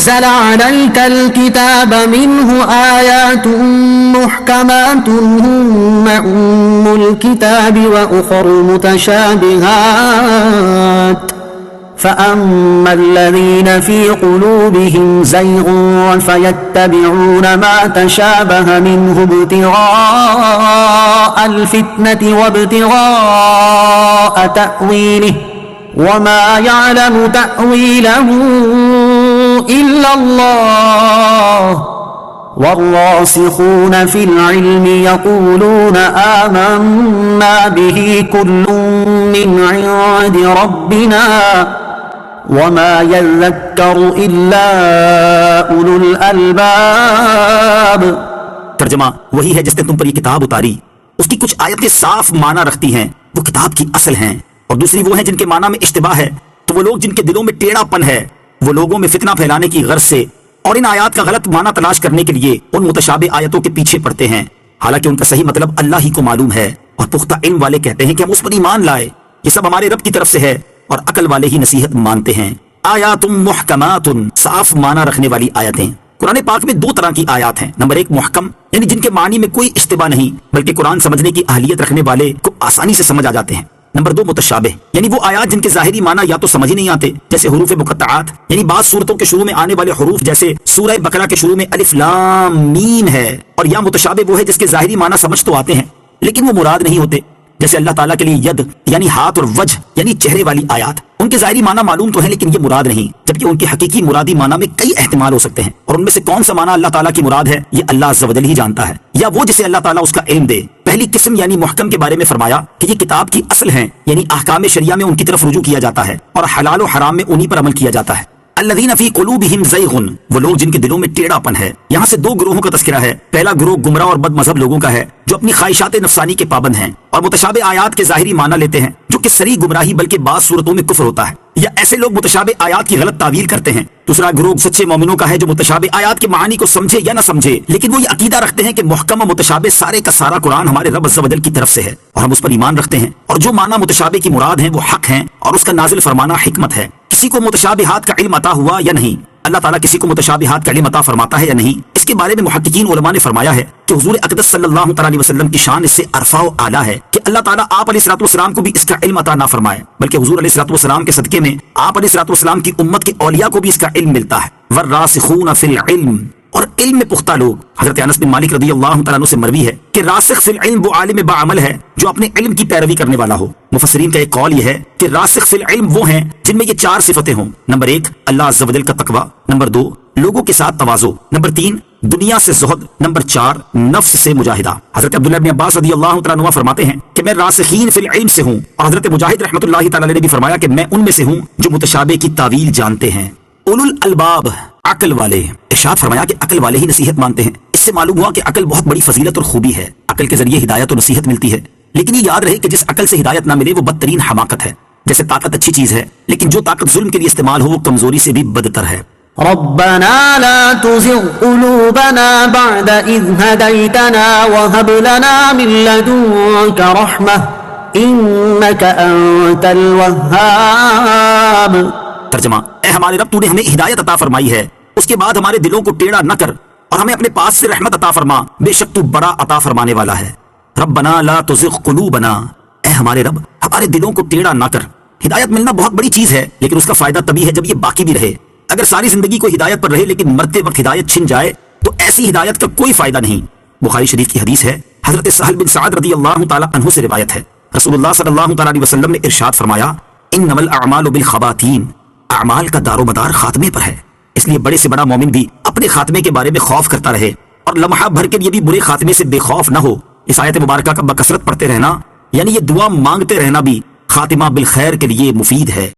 نزل عليك الكتاب منه آيات محكمات هن أم الكتاب وأخر متشابهات فأما الذين في قلوبهم زيغ فيتبعون ما تشابه منه ابتغاء الفتنة وابتغاء تأويله وما يعلم تأويله إلا الله والراسخون في العلم يقولون آمنا به كل من عند ربنا وما يذكر إلا أولو الألباب۔ ترجمہ وہی ہے جس نے تم پر یہ کتاب اتاری، اس کی کچھ آیتیں صاف معنی رکھتی ہیں، وہ کتاب کی اصل ہیں، اور دوسری وہ ہیں جن کے معنی میں اشتباہ ہے، تو وہ لوگ جن کے دلوں میں ٹیڑھا پن ہے وہ لوگوں میں فتنہ پھیلانے کی غرض سے اور ان آیات کا غلط معنی تلاش کرنے کے لیے ان متشابہ آیتوں کے پیچھے پڑتے ہیں، حالانکہ ان کا صحیح مطلب اللہ ہی کو معلوم ہے، اور پختہ علم والے کہتے ہیں کہ ہم اس پر ایمان لائے، یہ سب ہمارے رب کی طرف سے ہے، اور عقل والے ہی نصیحت مانتے ہیں۔ آیات محکمات، صاف معنی رکھنے والی آیتیں۔ قرآن پاک میں دو طرح کی آیات ہیں، نمبر ایک محکم، یعنی جن کے معنی میں کوئی اشتباہ نہیں بلکہ قرآن سمجھنے کی اہلیت رکھنے والے کو آسانی سے سمجھ آ جاتے ہیں۔ نمبر دو متشابہ، یعنی وہ آیات جن کے ظاہری معنی یا تو سمجھ ہی نہیں آتے، جیسے حروف مقطعات، یعنی بعض صورتوں کے شروع میں آنے والے حروف جیسے سورہ بقرہ کے شروع میں الف لام میم ہے، اور یا متشابہ وہ ہے جس کے ظاہری معنی سمجھ تو آتے ہیں لیکن وہ مراد نہیں ہوتے، جیسے اللہ تعالیٰ کے لیے ید یعنی ہاتھ اور وجہ یعنی چہرے والی آیات، ان کے ظاہری معنی معلوم تو ہے لیکن یہ مراد نہیں، جبکہ ان کے حقیقی مرادی معنی میں کئی احتمال ہو سکتے ہیں، اور ان میں سے کون سا معنی اللہ تعالیٰ کی مراد ہے یہ اللہ عز و جل ہی جانتا ہے، یا وہ جسے اللہ تعالیٰ اس کا علم دے۔ پہلی قسم یعنی محکم کے بارے میں فرمایا کہ یہ کتاب کی اصل ہیں، یعنی احکام شریعہ میں ان کی طرف رجوع کیا جاتا ہے اور حلال و حرام میں انہی پر عمل کیا جاتا ہے۔ الذین فی قلوبہم زیغ، وہ لوگ جن کے دلوں میں ٹیڑھا پن ہے۔ یہاں سے دو گروہوں کا تذکرہ ہے، پہلا گروہ گمراہ اور بد مذہب لوگوں کا ہے جو اپنی خواہشات نفسانی کے پابند ہیں اور متشابہ آیات کے ظاہری معنی لیتے ہیں جو کہ صریح گمراہی بلکہ بعض صورتوں میں کفر ہوتا ہے، یا ایسے لوگ متشابہ آیات کی غلط تعویل کرتے ہیں۔ دوسرا گروہ سچے مومنوں کا ہے جو متشابہ آیات کے معانی کو سمجھے یا نہ سمجھے لیکن وہ یہ عقیدہ رکھتے ہیں کہ محکم و متشابہ سارے کا سارا قرآن ہمارے رب عز و جل کی طرف سے ہے اور ہم اس پر ایمان رکھتے ہیں، اور جو معنی متشابہ کی مراد ہیں وہ حق ہیں اور اس کا نازل فرمانا حکمت ہے۔ کسی کو متشابہات کا علم عطا ہوا یا نہیں، اللہ تعالیٰ کسی کو متشابہات کا علم عطا فرماتا ہے یا نہیں، اس کے بارے میں محققین علماء نے فرمایا ہے کہ حضور اقدس صلی اللہ تعالیٰ علیہ وسلم کی شان اس سے ارفع و اعلیٰ ہے کہ اللہ تعالیٰ آپ علیہ الصلوۃ والسلام کو بھی اس کا علم عطا نہ فرمائے، بلکہ حضور علیہ الصلوۃ والسلام کے صدقے میں آپ علیہ الصلوۃ والسلام کی امت کے اولیاء کو بھی اس کا علم ملتا ہے۔ والراسخون فی العلم، اور علم میں پختہ لوگ، حضرت انس بن مالک رضی اللہ تعالیٰ عنہ سے مروی ہے کہ راسخ فی العلم وہ عالم باعمل ہے جو اپنے علم کی پیروی کرنے والا ہو۔ مفسرین کا ایک قول یہ ہے کہ راسخ فی العلم وہ ہیں جن میں یہ چار صفتیں ہوں، نمبر ایک اللہ عز و جل کا تقوی، نمبر دو لوگوں کے ساتھ تواضع، نمبر تین دنیا سے زہد، نمبر چار نفس سے مجاہدہ۔ حضرت عبداللہ بن عباس رضی اللہ تعالیٰ عنہ فرماتے ہیں کہ میں راسخین فی العلم سے ہوں، اور حضرت مجاہد رحمۃ اللہ تعالیٰ علیہ نے بھی فرمایا کہ میں ان میں سے ہوں جو متشابہ کی تعویل جانتے ہیں۔ اولو الالباب، عقل والے، ارشاد فرمایا کہ عقل والے ہی نصیحت مانتے ہیں۔ اس سے معلوم ہوا کہ عقل بہت بڑی فضیلت اور خوبی ہے، عقل کے ذریعے ہدایت اور نصیحت ملتی ہے، لیکن یہ یاد رہے کہ جس عقل سے ہدایت نہ ملے وہ بدترین حماقت ہے۔ جیسے طاقت اچھی چیز ہے لیکن جو طاقت ظلم کے لیے استعمال ہو وہ کمزوری سے بھی بدتر ہے۔ ربنا لا تزغ قلوبنا بعد إذ هديتنا وهب لنا من لدنك رحمة إنك أنت الوهاب۔ ترجمہ، اے ہمارے رب تو نے ہمیں ہدایت عطا فرمائی ہے، اس کے بعد ہمارے دلوں کو ٹیڑھا نہ کر اور ہمیں اپنے پاس سے رحمت عطا فرما، بے شک تو بڑا عطا فرمانے والا ہے۔ ربنا لا تزغ قلوبنا، اے ہمارے رب ہمارے دلوں کو ٹیڑھا نہ کر۔ ہدایت ملنا بہت بڑی چیز ہے لیکن اس کا فائدہ تبھی ہے جب یہ باقی بھی رہے۔ اگر ساری زندگی کو ہدایت پر رہے لیکن مرتے وقت ہدایت چھن جائے تو ایسی ہدایت کا کوئی فائدہ نہیں۔ بخاری شریف کی حدیث ہے، حضرت سہل بن سعد رضی اللہ تعالیٰ عنہ سے روایت ہے، رسول اللہ صلی اللہ تعالیٰ علیہ وسلم نے ارشاد فرمایا انما الاعمال بالخواتیم، اعمال کا دار و مدار خاتمے پر ہے، اس لیے بڑے سے بڑا مومن بھی اپنے خاتمے کے بارے میں خوف کرتا رہے اور لمحہ بھر کے لیے بھی برے خاتمے سے بے خوف نہ ہو۔ اس آیت مبارکہ کا بکثرت پڑھتے رہنا یعنی یہ دعا مانگتے رہنا بھی خاتمہ بالخیر کے لیے مفید ہے۔